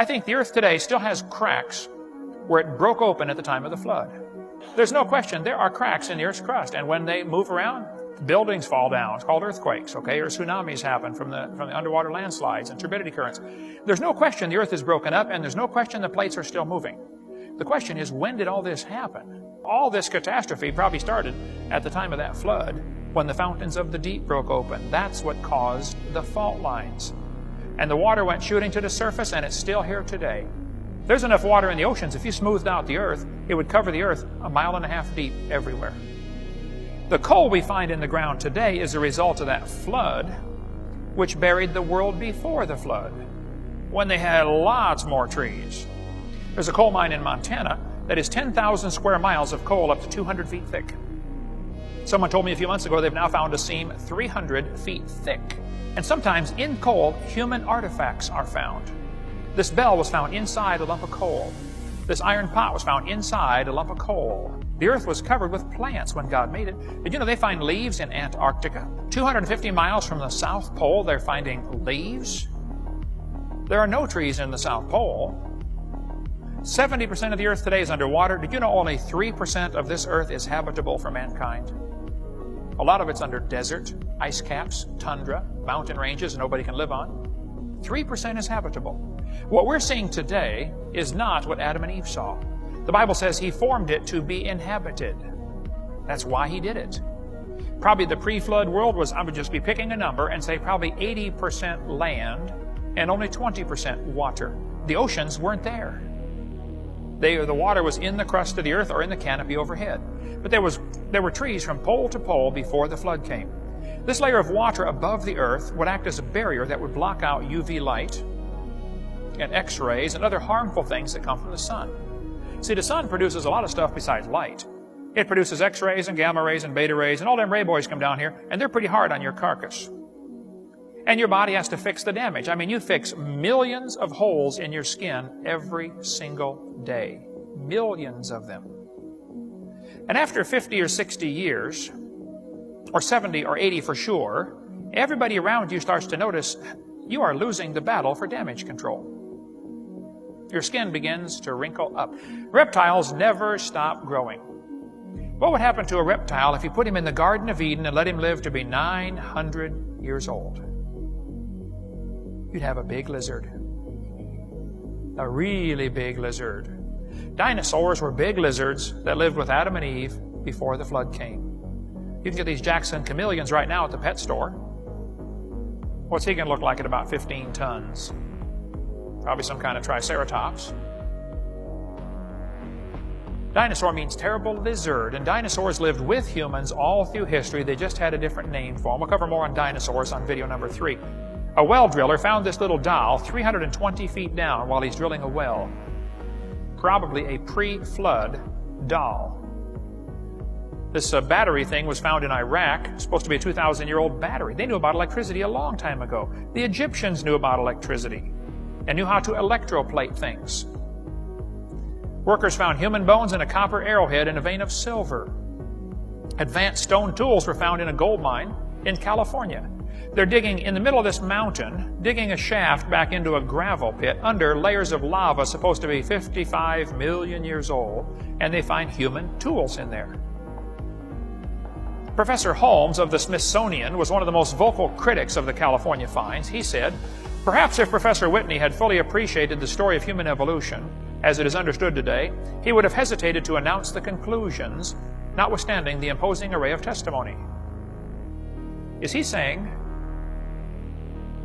I think the earth today still has cracks where it broke open at the time of the flood. There's no question there are cracks in the earth's crust, and when they move around, buildings fall down. It's called earthquakes, okay? Or tsunamis happen from the underwater landslides and turbidity currents. There's no question the earth is broken up, and there's no question the plates are still moving. The question is, when did all this happen? All this catastrophe probably started at the time of that flood, when the fountains of the deep broke open. That's what caused the fault lines. And the water went shooting to the surface, and it's still here today. There's enough water in the oceans, if you smoothed out the earth, it would cover the earth 1.5 miles deep everywhere. The coal we find in the ground today is a result of that flood, which buried the world before the flood, when they had lots more trees. There's a coal mine in Montana that is 10,000 square miles of coal up to 200 feet thick. Someone told me a few months ago they've now found a seam 300 feet thick. And sometimes in coal, human artifacts are found. This bell was found inside a lump of coal. This iron pot was found inside a lump of coal. The earth was covered with plants when God made it. Did you know they find leaves in Antarctica? 250 miles from the South Pole, they're finding leaves. There are no trees in the South Pole. 70% of the earth today is underwater. Did you know only 3% of this earth is habitable for mankind? A lot of it's under desert, ice caps, tundra, mountain ranges nobody can live on. 3% is habitable. What we're seeing today is not what Adam and Eve saw. The Bible says He formed it to be inhabited. That's why He did it. Probably the pre-flood world was, I would just be picking a number and say probably 80% land and only 20% water. The oceans weren't there. The water was in the crust of the earth or in the canopy overhead. But there were trees from pole to pole before the flood came. This layer of water above the earth would act as a barrier that would block out UV light and X-rays and other harmful things that come from the sun. See, the sun produces a lot of stuff besides light. It produces X-rays and gamma rays and beta rays, and all them ray boys come down here, and they're pretty hard on your carcass. And your body has to fix the damage. I mean, you fix millions of holes in your skin every single day. Millions of them. And after 50 or 60 years, or 70 or 80 for sure, everybody around you starts to notice you are losing the battle for damage control. Your skin begins to wrinkle up. Reptiles never stop growing. What would happen to a reptile if you put him in the Garden of Eden and let him live to be 900 years old? You'd have a big lizard. A really big lizard. Dinosaurs were big lizards that lived with Adam and Eve before the flood came. You can get these Jackson chameleons right now at the pet store. What's he going to look like at about 15 tons? Probably some kind of triceratops. Dinosaur means terrible lizard, and dinosaurs lived with humans all through history. They just had a different name for them. We'll cover more on dinosaurs on video number 3. A well driller found this little doll 320 feet down while he's drilling a well. Probably a pre-flood doll. This battery thing was found in Iraq. It's supposed to be a 2,000-year-old battery. They knew about electricity a long time ago. The Egyptians knew about electricity and knew how to electroplate things. Workers found human bones in a copper arrowhead in a vein of silver. Advanced stone tools were found in a gold mine in California. They're digging in the middle of this mountain, digging a shaft back into a gravel pit under layers of lava supposed to be 55 million years old, and they find human tools in there. Professor Holmes of the Smithsonian was one of the most vocal critics of the California finds. He said, "Perhaps if Professor Whitney had fully appreciated the story of human evolution, as it is understood today, he would have hesitated to announce the conclusions, notwithstanding the imposing array of testimony." Is he saying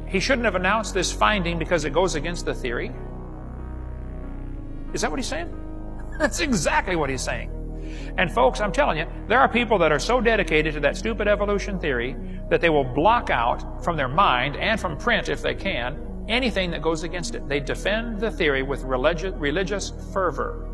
he shouldn't have announced this finding because it goes against the theory? Is that what he's saying? That's exactly what he's saying. And folks, I'm telling you, there are people that are so dedicated to that stupid evolution theory that they will block out from their mind and from print, if they can, anything that goes against it. They defend the theory with religious fervor.